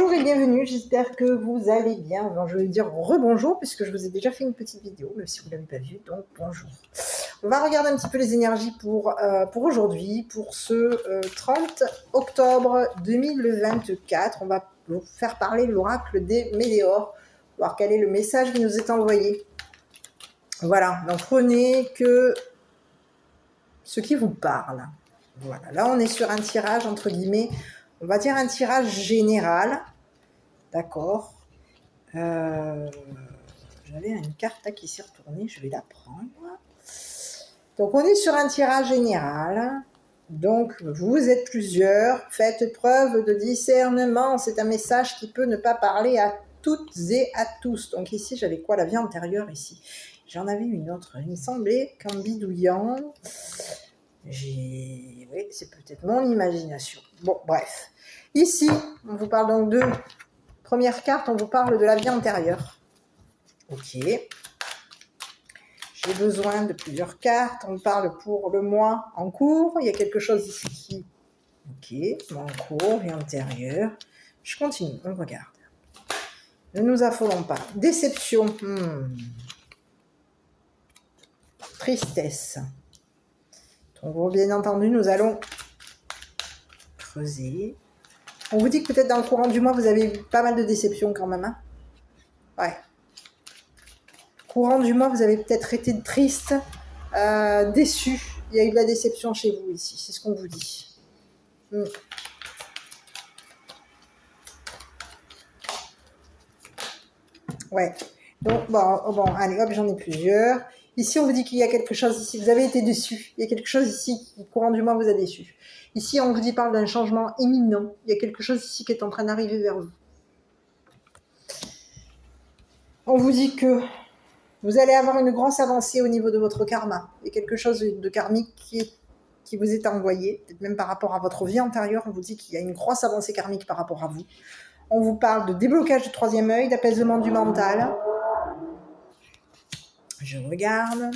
Bonjour et bienvenue, j'espère que vous allez bien. Bon, je vais dire rebonjour puisque je vous ai déjà fait une petite vidéo, même si vous ne l'avez pas vue, donc bonjour. On va regarder un petit peu les énergies pour aujourd'hui, pour ce 30 octobre 2024. On va vous faire parler l'oracle des Météores, voir quel est le message qui nous est envoyé. Voilà, donc prenez que ce qui vous parle. Voilà, là on est sur un tirage entre guillemets, on va dire un tirage général. D'accord. J'avais une carte là qui s'est retournée, je vais la prendre. Donc on est sur un tirage général. Donc vous êtes plusieurs, faites preuve de discernement. C'est un message qui peut ne pas parler à toutes et à tous. Donc ici j'avais quoi, la vie antérieure ici. J'en avais une autre, il me semblait qu'en bidouillant, oui, c'est peut-être mon imagination. Bon, bref. Ici, on vous parle donc de première carte, on vous parle de la vie antérieure. Ok. J'ai besoin de plusieurs cartes. On parle pour le mois en cours. Il y a quelque chose ici qui... Ok, mois en cours, vie antérieure. Je continue, on regarde. Ne nous affolons pas. Déception. Tristesse. Donc, bien entendu, nous allons creuser. On vous dit que peut-être dans le courant du mois, vous avez eu pas mal de déceptions quand même. Hein, ouais. Courant du mois, vous avez peut-être été triste, déçu. Il y a eu de la déception chez vous ici, c'est ce qu'on vous dit. Ouais. Donc, bon, allez, hop, j'en ai plusieurs. Ici, on vous dit qu'il y a quelque chose ici. Vous avez été déçu. Il y a quelque chose ici qui, courant du mois, vous a déçu. Ici, on vous dit, parle d'un changement imminent. Il y a quelque chose ici qui est en train d'arriver vers vous. On vous dit que vous allez avoir une grosse avancée au niveau de votre karma. Il y a quelque chose de karmique qui vous est envoyé, peut-être même par rapport à votre vie antérieure. On vous dit qu'il y a une grosse avancée karmique par rapport à vous. On vous parle de déblocage du troisième œil, d'apaisement du mental. Je regarde.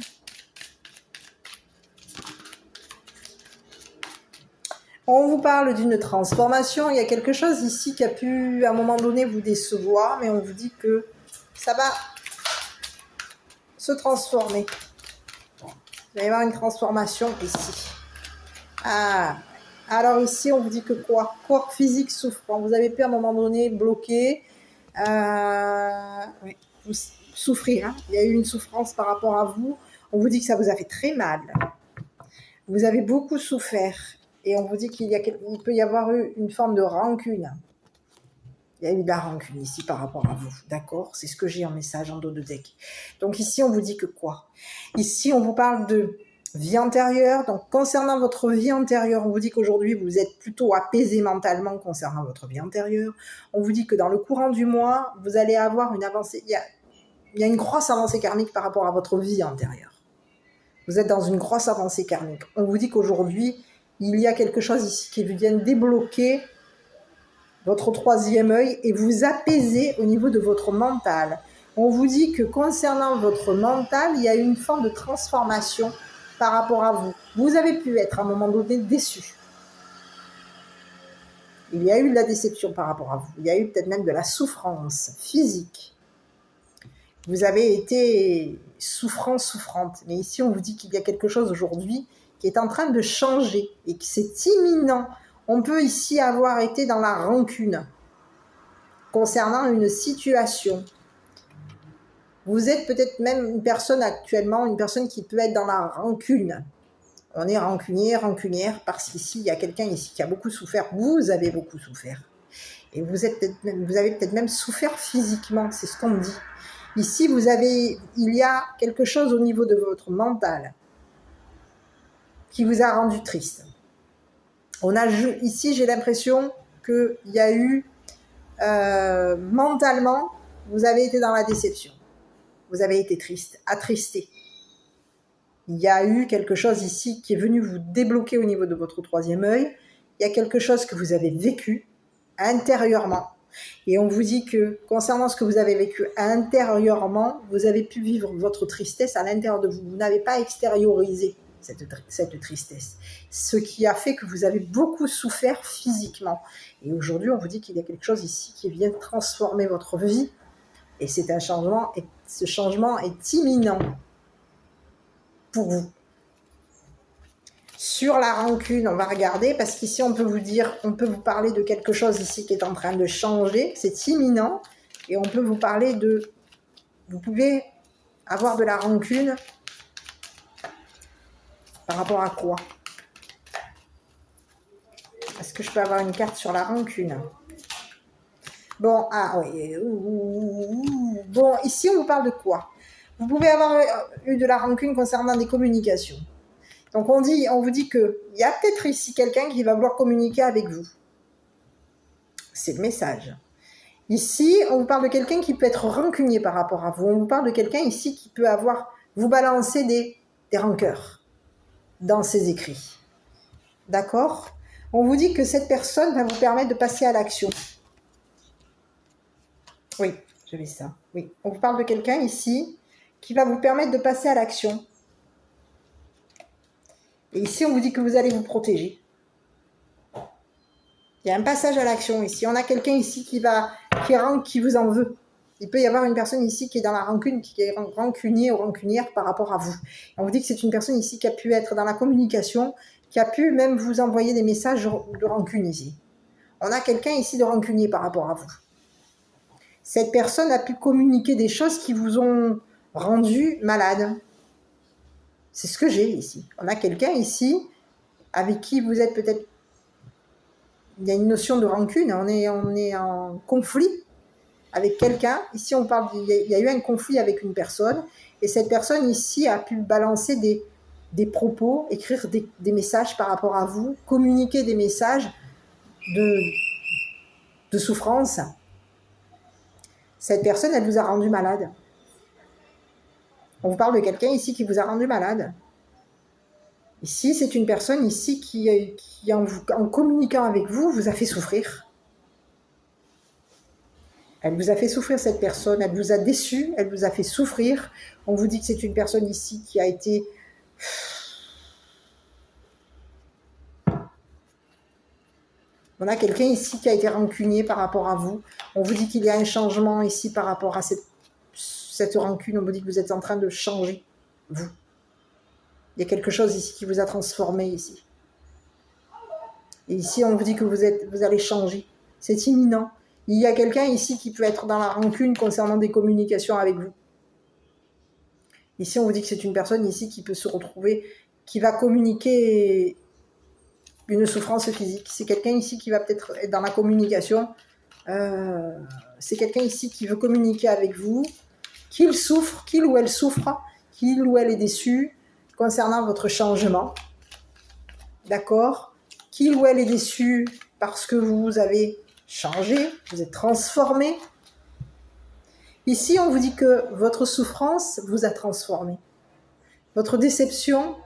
On vous parle d'une transformation. Il y a quelque chose ici qui a pu, à un moment donné, vous décevoir, mais on vous dit que ça va se transformer. Il va y avoir une transformation ici. Ah, alors ici, on vous dit que quoi? Corps physique souffrant. Vous avez pu, à un moment donné, bloquer. Oui, vous souffrir. Hein. Il y a eu une souffrance par rapport à vous. On vous dit que ça vous a fait très mal. Vous avez beaucoup souffert. Et on vous dit qu'il peut y avoir eu une forme de rancune. Il y a eu de la rancune ici par rapport à vous. D'accord? C'est ce que j'ai en message en dos de deck. Donc ici, on vous dit que quoi? Ici, on vous parle de vie antérieure. Donc concernant votre vie antérieure, on vous dit qu'aujourd'hui, vous êtes plutôt apaisé mentalement concernant votre vie antérieure. On vous dit que dans le courant du mois, vous allez avoir une avancée. Il y a une grosse avancée karmique par rapport à votre vie antérieure. Vous êtes dans une grosse avancée karmique. On vous dit qu'aujourd'hui, il y a quelque chose ici qui vient débloquer votre troisième œil et vous apaiser au niveau de votre mental. On vous dit que concernant votre mental, il y a une forme de transformation par rapport à vous. Vous avez pu être à un moment donné déçu. Il y a eu de la déception par rapport à vous. Il y a eu peut-être même de la souffrance physique. Vous avez été souffrante. Mais ici, on vous dit qu'il y a quelque chose aujourd'hui qui est en train de changer et que c'est imminent. On peut ici avoir été dans la rancune concernant une situation. Vous êtes peut-être même une personne actuellement, une personne qui peut être dans la rancune. On est rancunière, parce qu'ici, il y a quelqu'un ici qui a beaucoup souffert. Vous avez beaucoup souffert. Et vous avez peut-être même souffert physiquement, c'est ce qu'on me dit. Ici, il y a quelque chose au niveau de votre mental qui vous a rendu triste. Ici, j'ai l'impression qu'il y a eu, mentalement, vous avez été dans la déception. Vous avez été triste, attristé. Il y a eu quelque chose ici qui est venu vous débloquer au niveau de votre troisième œil. Il y a quelque chose que vous avez vécu intérieurement. Et on vous dit que, concernant ce que vous avez vécu intérieurement, vous avez pu vivre votre tristesse à l'intérieur de vous. Vous n'avez pas extériorisé cette tristesse. Ce qui a fait que vous avez beaucoup souffert physiquement. Et aujourd'hui, on vous dit qu'il y a quelque chose ici qui vient transformer votre vie. Et c'est un changement, et ce changement est imminent pour vous. Sur la rancune, on va regarder, parce qu'ici, on peut vous dire, on peut vous parler de quelque chose ici qui est en train de changer. C'est imminent. Et on peut vous parler de... Vous pouvez avoir de la rancune par rapport à quoi? Est-ce que je peux avoir une carte sur la rancune? Bon, ah oui. Bon, ici, on vous parle de quoi? Vous pouvez avoir eu de la rancune concernant des communications. Donc, on vous dit qu'il y a peut-être ici quelqu'un qui va vouloir communiquer avec vous. C'est le message. Ici, on vous parle de quelqu'un qui peut être rancunier par rapport à vous. On vous parle de quelqu'un ici qui peut vous balancer des rancœurs dans ses écrits. D'accord? On vous dit que cette personne va vous permettre de passer à l'action. Oui, je lis ça. Oui, on vous parle de quelqu'un ici qui va vous permettre de passer à l'action. Et ici, on vous dit que vous allez vous protéger. Il y a un passage à l'action ici. On a quelqu'un ici qui vous en veut. Il peut y avoir une personne ici qui est dans la rancune, qui est rancunier ou rancunière par rapport à vous. On vous dit que c'est une personne ici qui a pu être dans la communication, qui a pu même vous envoyer des messages de rancune ici. On a quelqu'un ici de rancunier par rapport à vous. Cette personne a pu communiquer des choses qui vous ont rendu malade. C'est ce que j'ai ici. On a quelqu'un ici avec qui vous êtes peut-être... Il y a une notion de rancune, on est en conflit avec quelqu'un. Ici, on parle, il y a eu un conflit avec une personne, et cette personne ici a pu balancer des propos, écrire des messages par rapport à vous, communiquer des messages de souffrance. Cette personne, elle vous a rendu malade. On vous parle de quelqu'un ici qui vous a rendu malade. Ici, c'est une personne ici qui en communiquant avec vous, vous a fait souffrir. Elle vous a fait souffrir, cette personne. Elle vous a déçu, elle vous a fait souffrir. On vous dit que c'est une personne ici qui a été... On a quelqu'un ici qui a été rancunier par rapport à vous. On vous dit qu'il y a un changement ici par rapport à cette rancune. On vous dit que vous êtes en train de changer, vous. Il y a quelque chose ici qui vous a transformé ici. Et ici, on vous dit que vous allez changer. C'est imminent. Il y a quelqu'un ici qui peut être dans la rancune concernant des communications avec vous. Ici, on vous dit que c'est une personne ici qui peut se retrouver, qui va communiquer une souffrance physique. C'est quelqu'un ici qui va peut-être être dans la communication. C'est quelqu'un ici qui veut communiquer avec vous, qu'il ou elle souffre, qu'il ou elle est déçu concernant votre changement. D'accord? Qu'il ou elle est déçu parce que vous avez changé, vous êtes transformé. Ici, on vous dit que votre souffrance vous a transformé. Votre déception,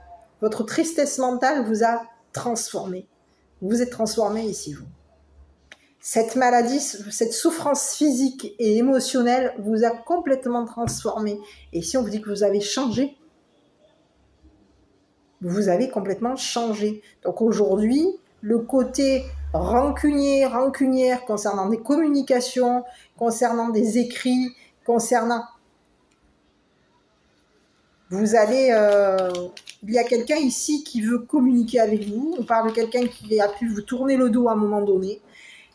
votre tristesse mentale vous a transformé. Vous êtes transformé ici, vous. Cette maladie, cette souffrance physique et émotionnelle vous a complètement transformé. Et ici, on vous dit que vous avez changé. Vous avez complètement changé. Donc aujourd'hui, le côté rancunière concernant des communications, concernant des écrits, concernant... Vous allez... il y a quelqu'un ici qui veut communiquer avec vous. On parle de quelqu'un qui a pu vous tourner le dos à un moment donné.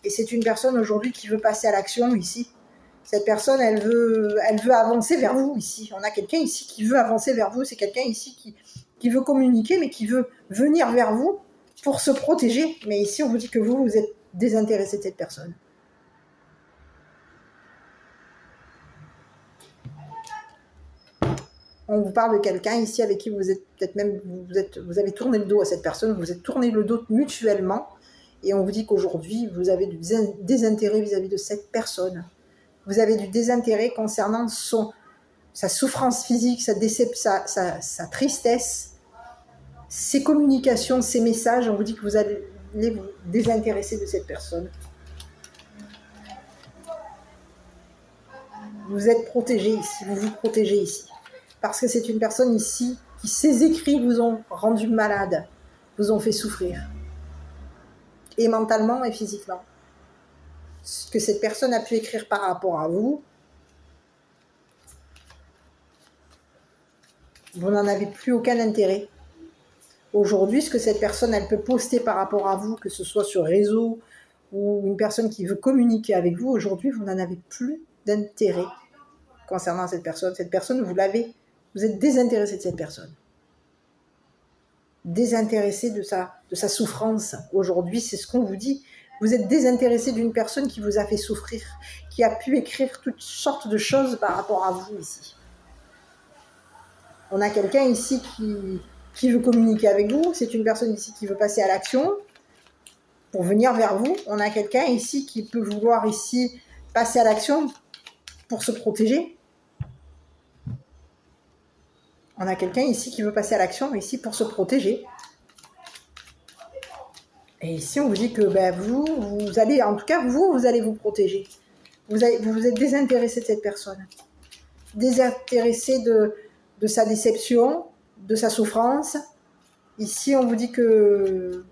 Et c'est une personne aujourd'hui qui veut passer à l'action ici. Cette personne, elle veut avancer vers vous ici. On a quelqu'un ici qui veut avancer vers vous. C'est quelqu'un ici qui veut communiquer, mais qui veut venir vers vous pour se protéger. Mais ici, on vous dit que vous êtes désintéressé de cette personne. On vous parle de quelqu'un ici avec qui vous êtes peut-être même, vous avez tourné le dos à cette personne, vous vous êtes tourné le dos mutuellement, et on vous dit qu'aujourd'hui, vous avez du désintérêt vis-à-vis de cette personne. Vous avez du désintérêt concernant sa souffrance physique, sa tristesse, ses communications, ses messages. On vous dit que vous allez vous désintéresser de cette personne. Vous êtes protégé ici, vous vous protégez ici. Parce que c'est une personne ici ces écrits vous ont rendu malade, vous ont fait souffrir, et mentalement et physiquement. Ce que cette personne a pu écrire par rapport à vous, vous n'en avez plus aucun intérêt. Aujourd'hui, ce que cette personne, elle peut poster par rapport à vous, que ce soit sur réseau ou une personne qui veut communiquer avec vous, aujourd'hui, vous n'en avez plus d'intérêt concernant cette personne. Cette personne, vous êtes désintéressé de cette personne. Désintéressé de sa souffrance. Aujourd'hui, c'est ce qu'on vous dit. Vous êtes désintéressé d'une personne qui vous a fait souffrir, qui a pu écrire toutes sortes de choses par rapport à vous ici. On a quelqu'un ici qui veut communiquer avec vous. C'est une personne ici qui veut passer à l'action pour venir vers vous. On a quelqu'un ici qui peut vouloir ici passer à l'action pour se protéger. On a quelqu'un ici qui veut passer à l'action ici pour se protéger. Et ici, on vous dit que vous allez, en tout cas, vous allez vous protéger. Vous êtes désintéressé de cette personne. Désintéressé de sa déception, de sa souffrance. Ici, on vous dit que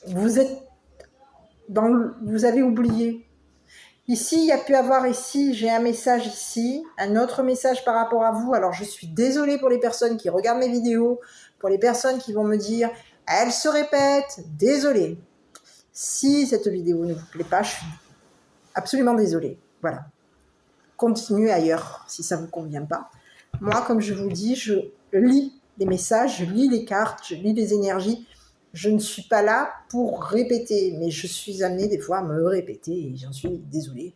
vous avez oublié. Ici, il y a pu avoir ici, j'ai un message ici, un autre message par rapport à vous. Alors, je suis désolée pour les personnes qui regardent mes vidéos, pour les personnes qui vont me dire, elle se répète, désolée. Si cette vidéo ne vous plaît pas, je suis absolument désolée. Voilà. Continuez ailleurs si ça ne vous convient pas. Moi, comme je vous dis, je lis les messages, je lis les cartes, je lis les énergies. Je ne suis pas là pour répéter, mais je suis amenée des fois à me répéter et j'en suis désolée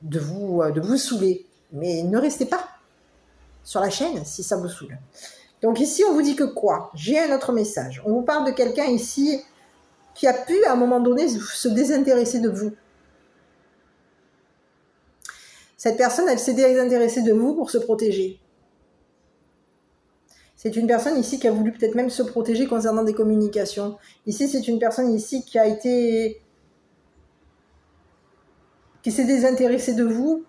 de vous saouler. Mais ne restez pas sur la chaîne si ça vous saoule. Donc ici, on vous dit que quoi? J'ai un autre message. On vous parle de quelqu'un ici qui a pu, à un moment donné, se désintéresser de vous. Cette personne, elle s'est désintéressée de vous pour se protéger. C'est une personne ici qui a voulu peut-être même se protéger concernant des communications. Ici, c'est une personne ici qui s'est désintéressée de vous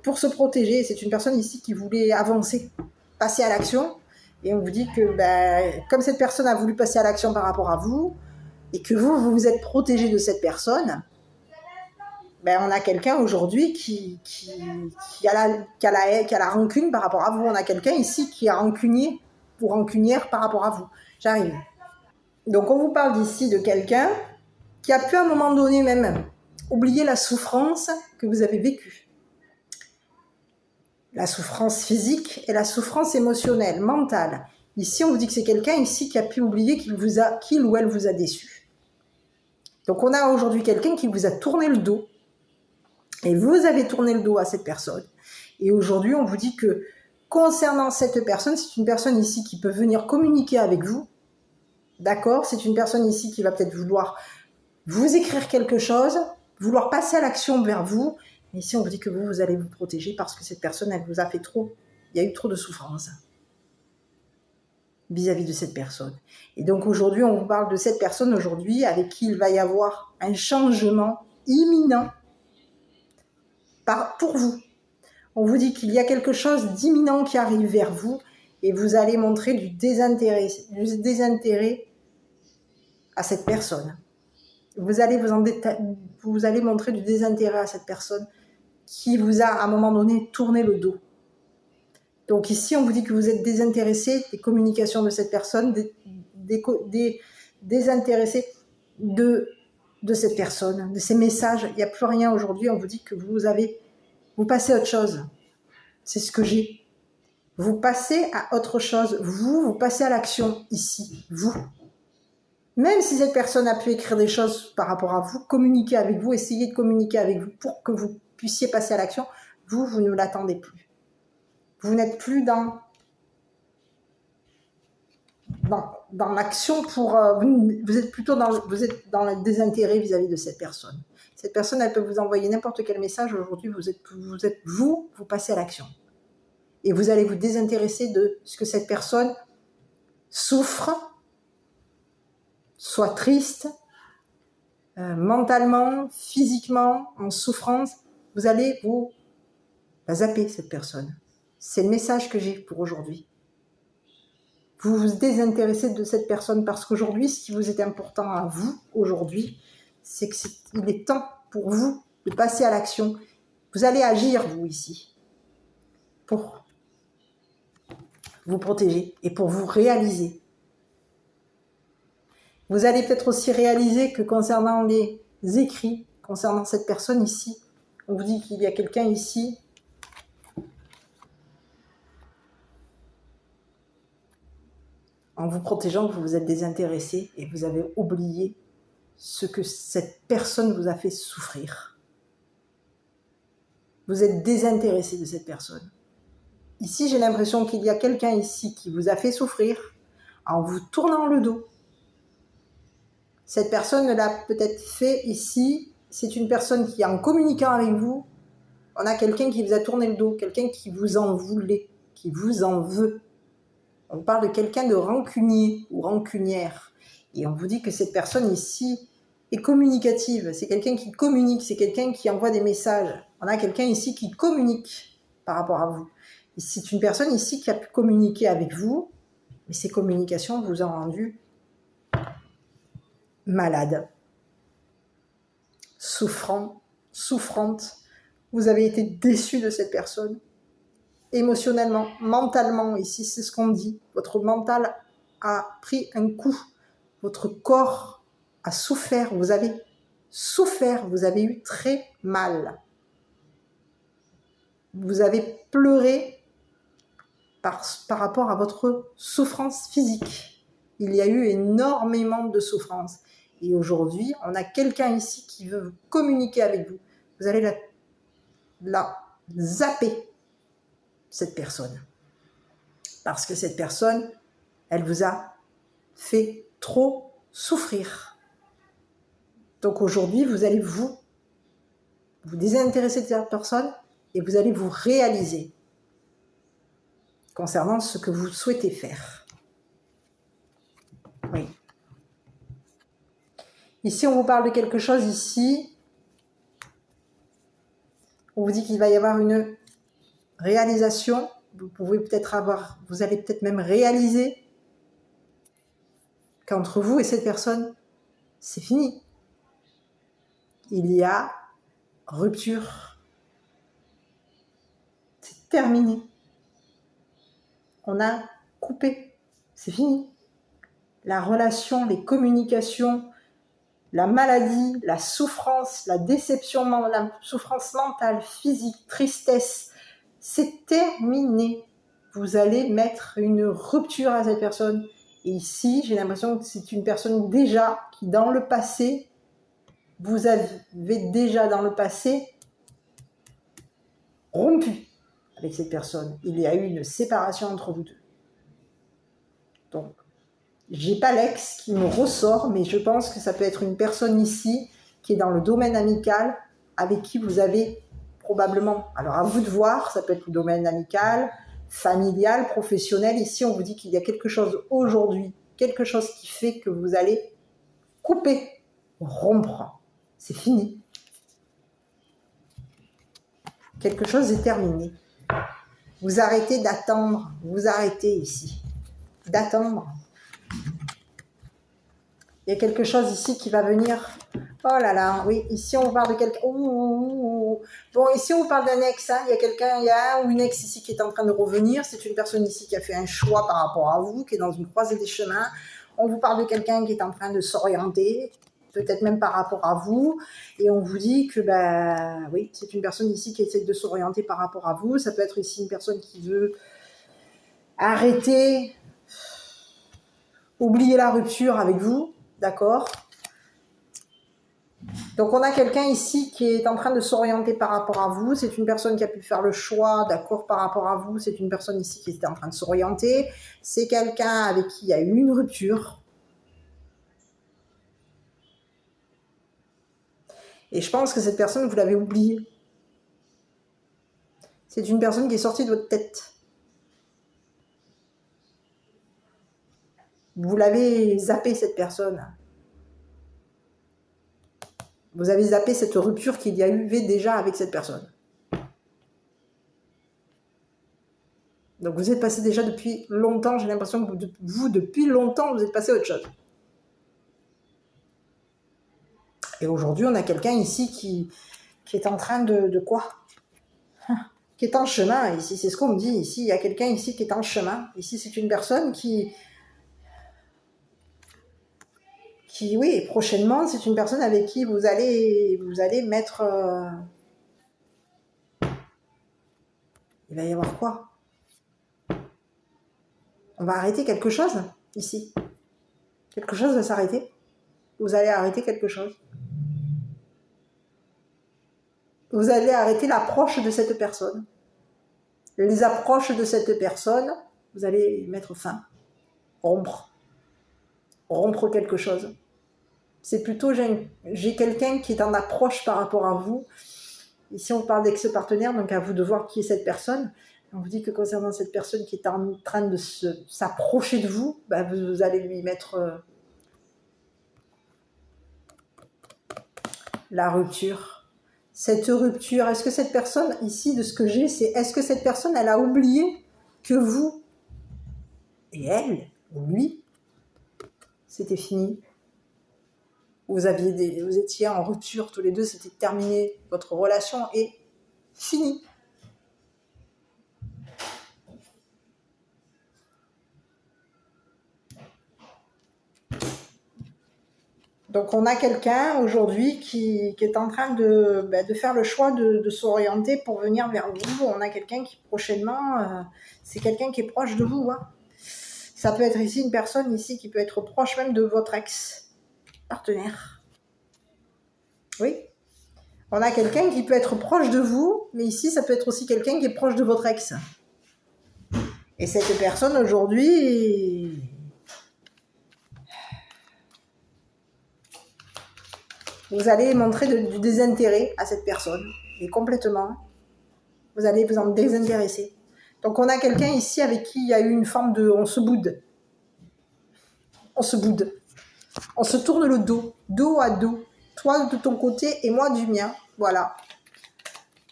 pour se protéger. C'est une personne ici qui voulait avancer, passer à l'action. Et on vous dit que comme cette personne a voulu passer à l'action par rapport à vous, et que vous vous êtes protégé de cette personne, on a quelqu'un aujourd'hui qui a la rancune par rapport à vous. On a quelqu'un ici qui a rancunier ou rancunière par rapport à vous. J'arrive. Donc, on vous parle d'ici de quelqu'un qui a pu à un moment donné même oublier la souffrance que vous avez vécue. La souffrance physique et la souffrance émotionnelle, mentale. Ici, on vous dit que c'est quelqu'un ici qui a pu oublier qu'il ou elle vous a déçu. Donc, on a aujourd'hui quelqu'un qui vous a tourné le dos. Et vous avez tourné le dos à cette personne. Et aujourd'hui, on vous dit que concernant cette personne, c'est une personne ici qui peut venir communiquer avec vous. D'accord? C'est une personne ici qui va peut-être vouloir vous écrire quelque chose, vouloir passer à l'action vers vous. Et ici, on vous dit que vous allez vous protéger parce que cette personne, elle vous a fait trop. Il y a eu trop de souffrance vis-à-vis de cette personne. Et donc aujourd'hui, on vous parle de cette personne aujourd'hui avec qui il va y avoir un changement imminent pour vous. On vous dit qu'il y a quelque chose d'imminent qui arrive vers vous et vous allez montrer du désintérêt à cette personne. Vous allez montrer du désintérêt à cette personne qui vous a à un moment donné tourné le dos. Donc ici, on vous dit que vous êtes désintéressé des communications de cette personne, désintéressé de cette personne, de ces messages. Il n'y a plus rien aujourd'hui. On vous dit que vous passez à autre chose. C'est ce que j'ai. Vous passez à autre chose. Vous passez à l'action ici. Vous. Même si cette personne a pu écrire des choses par rapport à vous, communiquer avec vous, essayer de communiquer avec vous pour que vous puissiez passer à l'action, vous ne l'attendez plus. Vous n'êtes plus dans l'action vous êtes plutôt dans le désintérêt vis-à-vis de cette personne. Cette personne, elle peut vous envoyer n'importe quel message. Aujourd'hui, vous passez à l'action. Et vous allez vous désintéresser de ce que cette personne souffre, soit triste, mentalement, physiquement, en souffrance. vous allez vous zapper cette personne. C'est le message que j'ai pour aujourd'hui. Vous vous désintéressez de cette personne parce qu'aujourd'hui, ce qui vous est important à vous, aujourd'hui, c'est qu'il est temps pour vous de passer à l'action. Vous allez agir, vous, ici, pour vous protéger et pour vous réaliser. Vous allez peut-être aussi réaliser que concernant les écrits, concernant cette personne ici, on vous dit qu'il y a quelqu'un ici en vous protégeant, vous vous êtes désintéressé et vous avez oublié ce que cette personne vous a fait souffrir. Vous êtes désintéressé de cette personne. Ici, j'ai l'impression qu'il y a quelqu'un ici qui vous a fait souffrir en vous tournant le dos. Cette personne l'a peut-être fait ici. C'est une personne qui, en communiquant avec vous, on a quelqu'un qui vous a tourné le dos, quelqu'un qui vous en voulait, qui vous en veut. On parle de quelqu'un de rancunier ou rancunière. Et on vous dit que cette personne ici est communicative. C'est quelqu'un qui communique, c'est quelqu'un qui envoie des messages. On a quelqu'un ici qui communique par rapport à vous. Et c'est une personne ici qui a pu communiquer avec vous, mais ces communications vous ont rendu malade, souffrant, souffrante. Vous avez été déçu de cette personne. Émotionnellement, mentalement, ici c'est ce qu'on dit, votre mental a pris un coup, votre corps a souffert, vous avez souffert, vous avez eu très mal. Vous avez pleuré par rapport à votre souffrance physique. Il y a eu énormément de souffrance. Et aujourd'hui, on a quelqu'un ici qui veut communiquer avec vous. Vous allez la zapper, cette personne. Parce que cette personne, elle vous a fait trop souffrir. Donc aujourd'hui, vous allez vous désintéresser de cette personne et vous allez vous réaliser concernant ce que vous souhaitez faire. Oui. Ici, on vous parle de quelque chose ici. On vous dit qu'il va y avoir une réalisation. Vous pouvez peut-être vous allez peut-être même réaliser qu'entre vous et cette personne, c'est fini. Il y a rupture. C'est terminé. On a coupé. C'est fini. La relation, les communications, la maladie, la souffrance, la déception, la souffrance mentale, physique, tristesse, c'est terminé. Vous allez mettre une rupture à cette personne. Et ici, j'ai l'impression que c'est une personne déjà qui, dans le passé, vous avez déjà dans le passé rompu avec cette personne. Il y a eu une séparation entre vous deux. Donc, j'ai pas l'ex qui me ressort, mais je pense que ça peut être une personne ici qui est dans le domaine amical, avec qui vous avez probablement, alors à vous de voir, ça peut être le domaine amical, familial, professionnel. Ici, on vous dit qu'il y a quelque chose aujourd'hui, quelque chose qui fait que vous allez couper, rompre. C'est fini. Quelque chose est terminé. Vous arrêtez d'attendre, vous arrêtez ici d'attendre. Il y a quelque chose ici qui va venir. Oh là là, oui, ici on vous parle de quelqu'un. Bon, ici on vous parle d'un ex. Hein. Il y a un ou une ex ici qui est en train de revenir. C'est une personne ici qui a fait un choix par rapport à vous, qui est dans une croisée des chemins. On vous parle de quelqu'un qui est en train de s'orienter, peut-être même par rapport à vous. Et on vous dit que, oui, c'est une personne ici qui essaie de s'orienter par rapport à vous. Ça peut être ici une personne qui veut arrêter, oublier la rupture avec vous. D'accord. Donc on a quelqu'un ici qui est en train de s'orienter par rapport à vous. C'est une personne qui a pu faire le choix, d'accord, par rapport à vous. C'est une personne ici qui était en train de s'orienter. C'est quelqu'un avec qui il y a eu une rupture. Et je pense que cette personne, vous l'avez oubliée. C'est une personne qui est sortie de votre tête. Vous l'avez zappé, cette personne. Vous avez zappé cette rupture qu'il y a eu déjà avec cette personne. Donc vous êtes passé déjà depuis longtemps, j'ai l'impression que vous, depuis longtemps, vous êtes passé à autre chose. Et aujourd'hui, on a quelqu'un ici qui est en train de quoi? Qui est en chemin, ici, c'est ce qu'on me dit, ici, il y a quelqu'un ici qui est en chemin. Ici, c'est une personne qui, oui, prochainement, c'est une personne avec qui vous allez mettre... il va y avoir quoi? On va arrêter quelque chose, ici. Quelque chose va s'arrêter. Vous allez arrêter quelque chose. Vous allez arrêter l'approche de cette personne. Les approches de cette personne, vous allez mettre fin. Rompre quelque chose. C'est plutôt, j'ai quelqu'un qui est en approche par rapport à vous. Ici, on parle d'ex-partenaire, donc à vous de voir qui est cette personne. On vous dit que concernant cette personne qui est en train de s'approcher de vous, bah, vous allez lui mettre la rupture. Cette rupture, est-ce que cette personne, ici, de ce que j'ai, c'est est-ce que cette personne, elle a oublié que vous et elle, ou lui, c'était fini? Vous étiez en rupture tous les deux, c'était terminé, votre relation est finie. Donc on a quelqu'un aujourd'hui qui est en train de faire le choix de s'orienter pour venir vers vous. On a quelqu'un qui prochainement, c'est quelqu'un qui est proche de vous. Hein. Ça peut être ici une personne ici qui peut être proche même de votre ex-partenaire. Oui. On a quelqu'un qui peut être proche de vous, mais ici ça peut être aussi quelqu'un qui est proche de votre ex. Et cette personne aujourd'hui... Vous allez montrer du désintérêt à cette personne, et complètement. Vous allez vous en désintéresser. Donc on a quelqu'un ici avec qui il y a eu une forme de... On se boude. On se boude. On se tourne le dos à dos. Toi de ton côté et moi du mien. Voilà.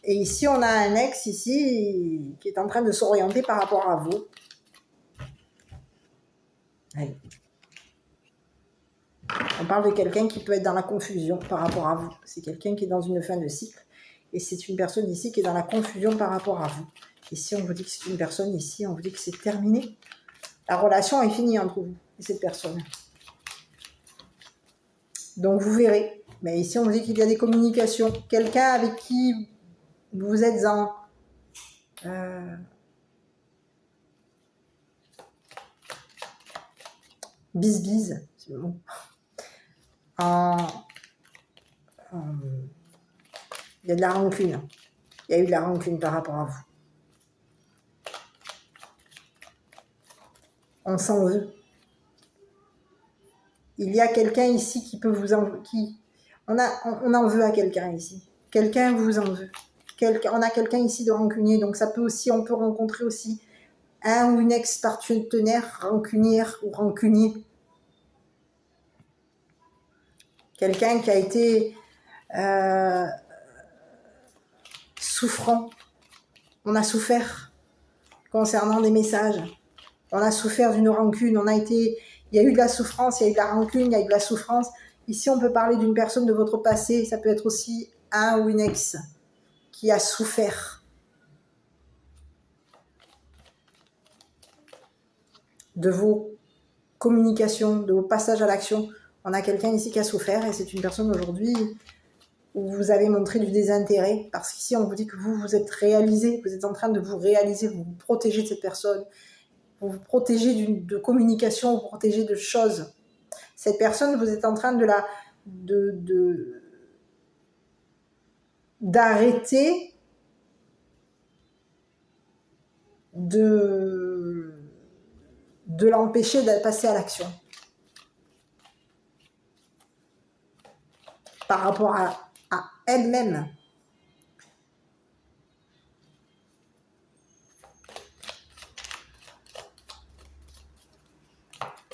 Et ici on a un ex ici qui est en train de s'orienter par rapport à vous. Allez. On parle de quelqu'un qui peut être dans la confusion par rapport à vous. C'est quelqu'un qui est dans une fin de cycle. Et c'est une personne ici qui est dans la confusion par rapport à vous. Ici, on vous dit que c'est une personne ici, on vous dit que c'est terminé. La relation est finie entre vous et cette personne. Donc, vous verrez. Mais ici, on vous dit qu'il y a des communications. Quelqu'un avec qui vous êtes en... Bise-bise, c'est le mot. Il y a de la rancune. Il y a eu de la rancune par rapport à vous. On s'en veut. Il y a quelqu'un ici qui peut vous en... On en veut à quelqu'un ici. Quelqu'un vous en veut. On a quelqu'un ici de rancunier. Donc ça peut aussi, on peut rencontrer aussi un ou une ex-partenaire rancunière ou rancunier. Quelqu'un qui a été souffrant. On a souffert concernant des messages. On a souffert d'une rancune. Il y a eu de la souffrance, il y a eu de la rancune, il y a eu de la souffrance. Ici, on peut parler d'une personne de votre passé. Ça peut être aussi un ou une ex qui a souffert de vos communications, de vos passages à l'action. On a quelqu'un ici qui a souffert et c'est une personne aujourd'hui où vous avez montré du désintérêt parce qu'ici, on vous dit que vous êtes réalisé, vous êtes en train de vous réaliser, vous vous protégez de cette personne, vous vous protégez de communication, vous vous protégez de choses. Cette personne, vous êtes en train d'arrêter de l'empêcher de passer à l'action. Par rapport à elle-même.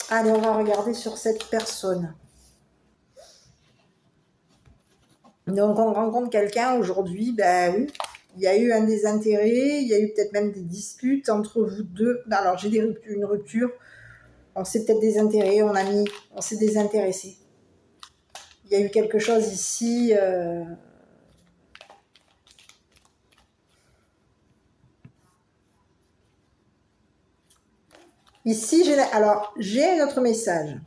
Allez, on va regarder sur cette personne. Donc, on rencontre quelqu'un aujourd'hui, ben oui, Il y a eu un désintérêt, il y a eu peut-être même des disputes entre vous deux. Alors, j'ai une rupture. On s'est peut-être désintéressé, on s'est désintéressé. Il y a eu quelque chose ici. Ici, j'ai un autre message.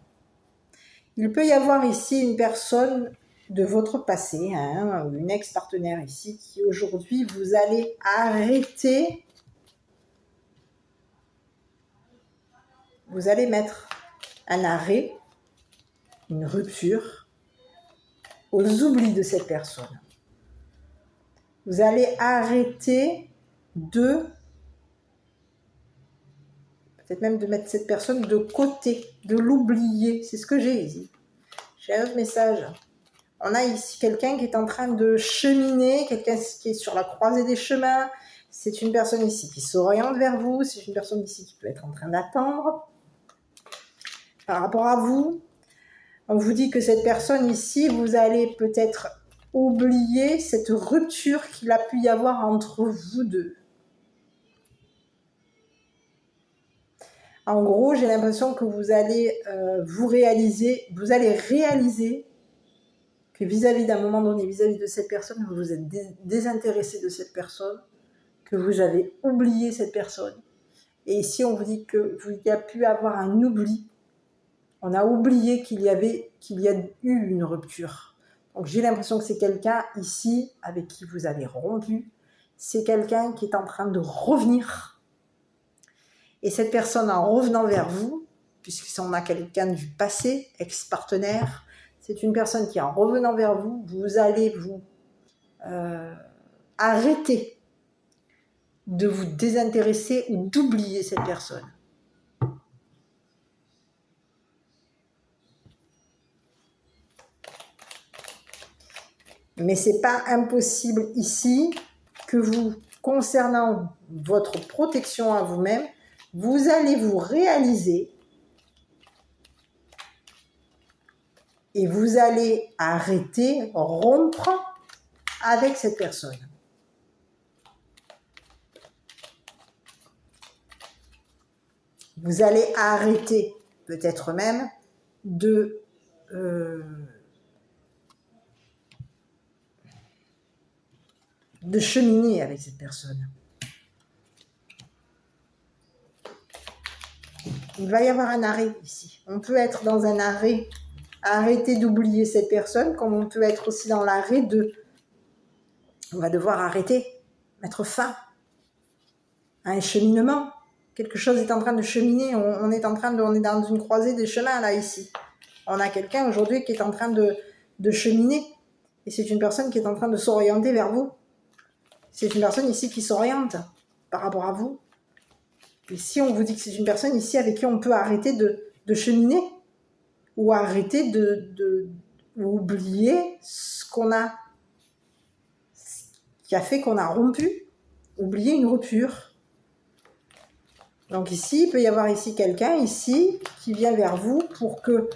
Il peut y avoir ici une personne de votre passé, hein, une ex-partenaire ici, qui aujourd'hui, vous allez arrêter. Vous allez mettre un arrêt, une rupture aux oublis de cette personne. Vous allez arrêter peut-être même de mettre cette personne de côté, de l'oublier. C'est ce que j'ai ici. J'ai un autre message. On a ici quelqu'un qui est en train de cheminer, quelqu'un qui est sur la croisée des chemins. C'est une personne ici qui s'oriente vers vous. C'est une personne ici qui peut être en train d'attendre. Par rapport à vous, on vous dit que cette personne ici, vous allez peut-être oublier cette rupture qu'il a pu y avoir entre vous deux. En gros, j'ai l'impression que vous allez vous allez réaliser que vis-à-vis d'un moment donné, vis-à-vis de cette personne, vous vous êtes désintéressé de cette personne, que vous avez oublié cette personne. Et ici, on vous dit qu'il y a pu avoir un oubli. On a oublié qu'il y a eu une rupture. Donc, j'ai l'impression que c'est quelqu'un ici avec qui vous avez rompu. C'est quelqu'un qui est en train de revenir. Et cette personne, en revenant vers vous, puisqu'on a quelqu'un du passé, ex-partenaire, c'est une personne qui, en revenant vers vous, vous allez vous arrêter de vous désintéresser ou d'oublier cette personne. Mais c'est pas impossible ici que vous, concernant votre protection à vous-même, vous allez vous réaliser et vous allez arrêter, rompre avec cette personne. Vous allez arrêter, peut-être même, de cheminer avec cette personne. Il va y avoir un arrêt ici. On peut être dans un arrêt, arrêter d'oublier cette personne, comme on peut être aussi dans l'arrêt on va devoir arrêter, mettre fin à un cheminement. Quelque chose est en train de cheminer, on est dans une croisée des chemins là ici. On a quelqu'un aujourd'hui qui est en train de cheminer et c'est une personne qui est en train de s'orienter vers vous. C'est une personne ici qui s'oriente par rapport à vous. Et si on vous dit que c'est une personne ici avec qui on peut arrêter de cheminer ou arrêter ou oublier ce qui a fait qu'on a rompu, oublier une rupture. Donc ici, il peut y avoir ici quelqu'un ici qui vient vers vous pour que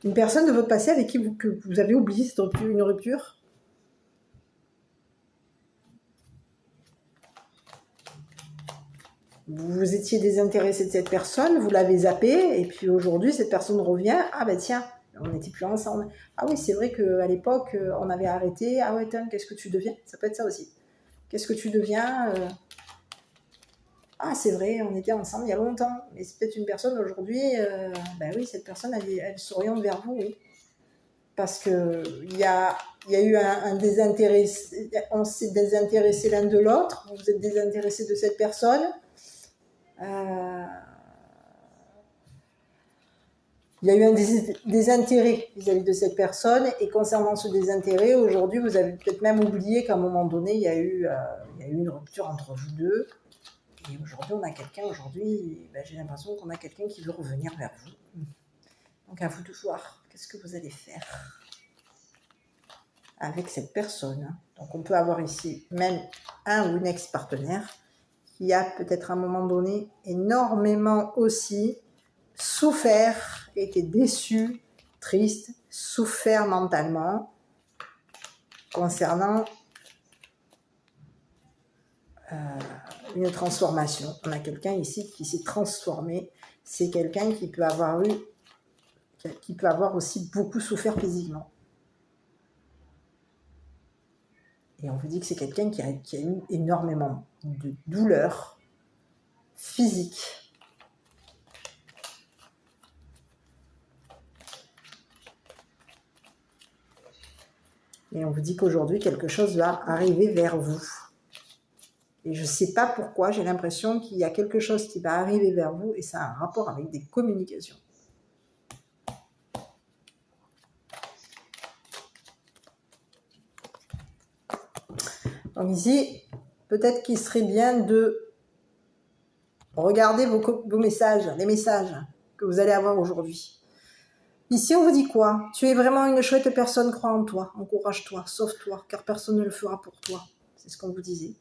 une personne de votre passé avec qui que vous avez oublié une rupture. Vous étiez désintéressé de cette personne, vous l'avez zappée, et puis aujourd'hui, cette personne revient. Ah ben tiens, on n'était plus ensemble. Ah oui, c'est vrai qu'à l'époque, on avait arrêté. Ah ouais, qu'est-ce que tu deviens? Ça peut être ça aussi. Qu'est-ce que tu deviens Ah, c'est vrai, on était ensemble il y a longtemps. Mais c'est peut-être une personne aujourd'hui, ben oui, cette personne, elle s'oriente vers vous, oui. Parce qu'il y a eu un désintérêt, on s'est désintéressé l'un de l'autre, vous êtes désintéressé de cette personne. Il y a eu un désintérêt vis-à-vis de cette personne et concernant ce désintérêt, aujourd'hui, vous avez peut-être même oublié qu'à un moment donné, il y a eu une rupture entre vous deux. Et aujourd'hui, on a quelqu'un, j'ai l'impression qu'on a quelqu'un qui veut revenir vers vous. Donc à vous de voir, qu'est-ce que vous allez faire avec cette personne. Donc on peut avoir ici même un ou une ex-partenaire qui a peut-être à un moment donné énormément aussi souffert, été déçu, triste, souffert mentalement concernant une transformation. On a quelqu'un ici qui s'est transformé. C'est quelqu'un qui peut avoir aussi beaucoup souffert physiquement. Et on vous dit que c'est quelqu'un qui a eu énormément de douleurs physiques. Et on vous dit qu'aujourd'hui, quelque chose va arriver vers vous. Et je ne sais pas pourquoi, j'ai l'impression qu'il y a quelque chose qui va arriver vers vous et ça a un rapport avec des communications. Donc ici, peut-être qu'il serait bien de regarder vos messages, les messages que vous allez avoir aujourd'hui. Ici, on vous dit quoi? Tu es vraiment une chouette personne, crois en toi, encourage-toi, sauve-toi, car personne ne le fera pour toi. C'est ce qu'on vous disait.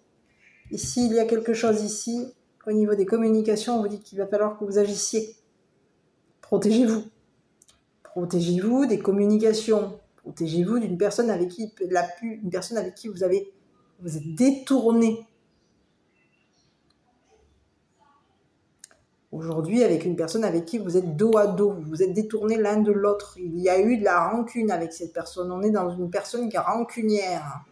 Ici, il y a quelque chose ici, au niveau des communications, on vous dit qu'il va falloir que vous agissiez. Protégez-vous. Protégez-vous des communications. Protégez-vous d'une personne avec qui vous êtes détourné. Aujourd'hui, avec une personne avec qui vous êtes dos à dos, vous vous êtes détourné l'un de l'autre. Il y a eu de la rancune avec cette personne. On est dans une personne qui est rancunière.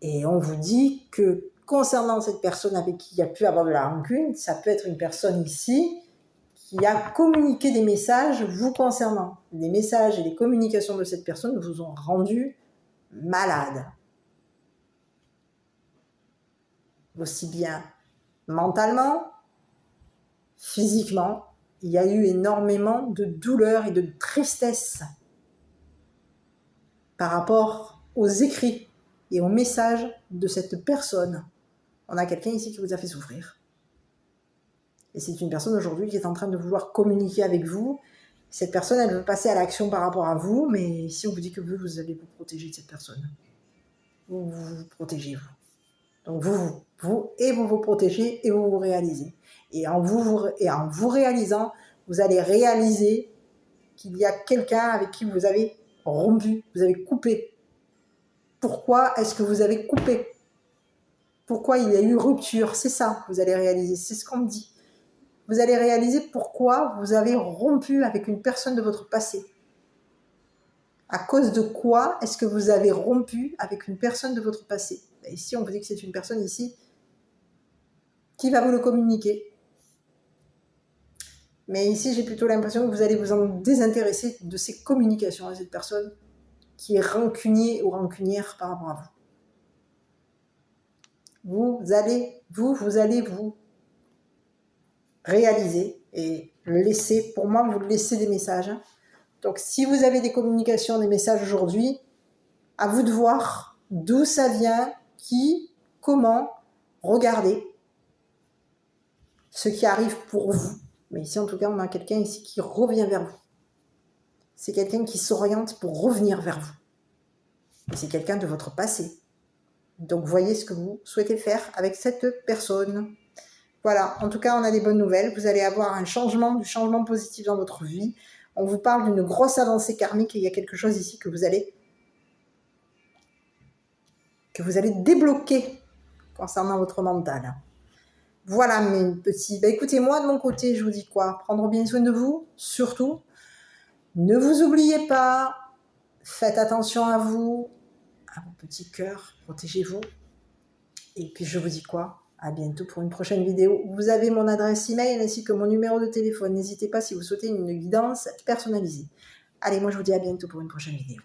Et on vous dit que concernant cette personne avec qui il y a pu avoir de la rancune, ça peut être une personne ici qui a communiqué des messages vous concernant. Les messages et les communications de cette personne vous ont rendu malade. Aussi bien mentalement, physiquement, il y a eu énormément de douleur et de tristesse par rapport aux écrits et aux messages de cette personne. On a quelqu'un ici qui vous a fait souffrir. Et c'est une personne aujourd'hui qui est en train de vouloir communiquer avec vous. Cette personne, elle veut passer à l'action par rapport à vous, mais ici on vous dit que vous allez vous protéger de cette personne. Vous protégez, vous. Donc vous vous protégez et vous réalisez. Et en vous réalisant, vous allez réaliser qu'il y a quelqu'un avec qui vous avez rompu, vous avez coupé. Pourquoi est-ce que vous avez coupé? Pourquoi il y a eu rupture? C'est ça, vous allez réaliser, c'est ce qu'on me dit. Vous allez réaliser pourquoi vous avez rompu avec une personne de votre passé. À cause de quoi est-ce que vous avez rompu avec une personne de votre passé? Et ici, on vous dit que c'est une personne ici qui va vous le communiquer. Mais ici, j'ai plutôt l'impression que vous allez vous en désintéresser de ces communications à cette personne qui est rancunier ou rancunière par rapport à vous. Vous allez vous réaliser et laisser, pour moi, vous laissez des messages. Donc, si vous avez des communications, des messages aujourd'hui, à vous de voir d'où ça vient, qui, comment, regardez ce qui arrive pour vous. Mais ici, en tout cas, on a quelqu'un ici qui revient vers vous. C'est quelqu'un qui s'oriente pour revenir vers vous. Et c'est quelqu'un de votre passé. Donc, voyez ce que vous souhaitez faire avec cette personne. Voilà, en tout cas, on a des bonnes nouvelles. Vous allez avoir du changement positif dans votre vie. On vous parle d'une grosse avancée karmique et il y a quelque chose ici que vous allez débloquer concernant votre mental. Voilà mes petits. Écoutez, moi de mon côté, je vous dis quoi? Prendre bien soin de vous, surtout. Ne vous oubliez pas. Faites attention à vous, à vos petits cœurs. Protégez-vous. Et puis je vous dis quoi? À bientôt pour une prochaine vidéo. Vous avez mon adresse email ainsi que mon numéro de téléphone. N'hésitez pas si vous souhaitez une guidance personnalisée. Allez, moi je vous dis à bientôt pour une prochaine vidéo.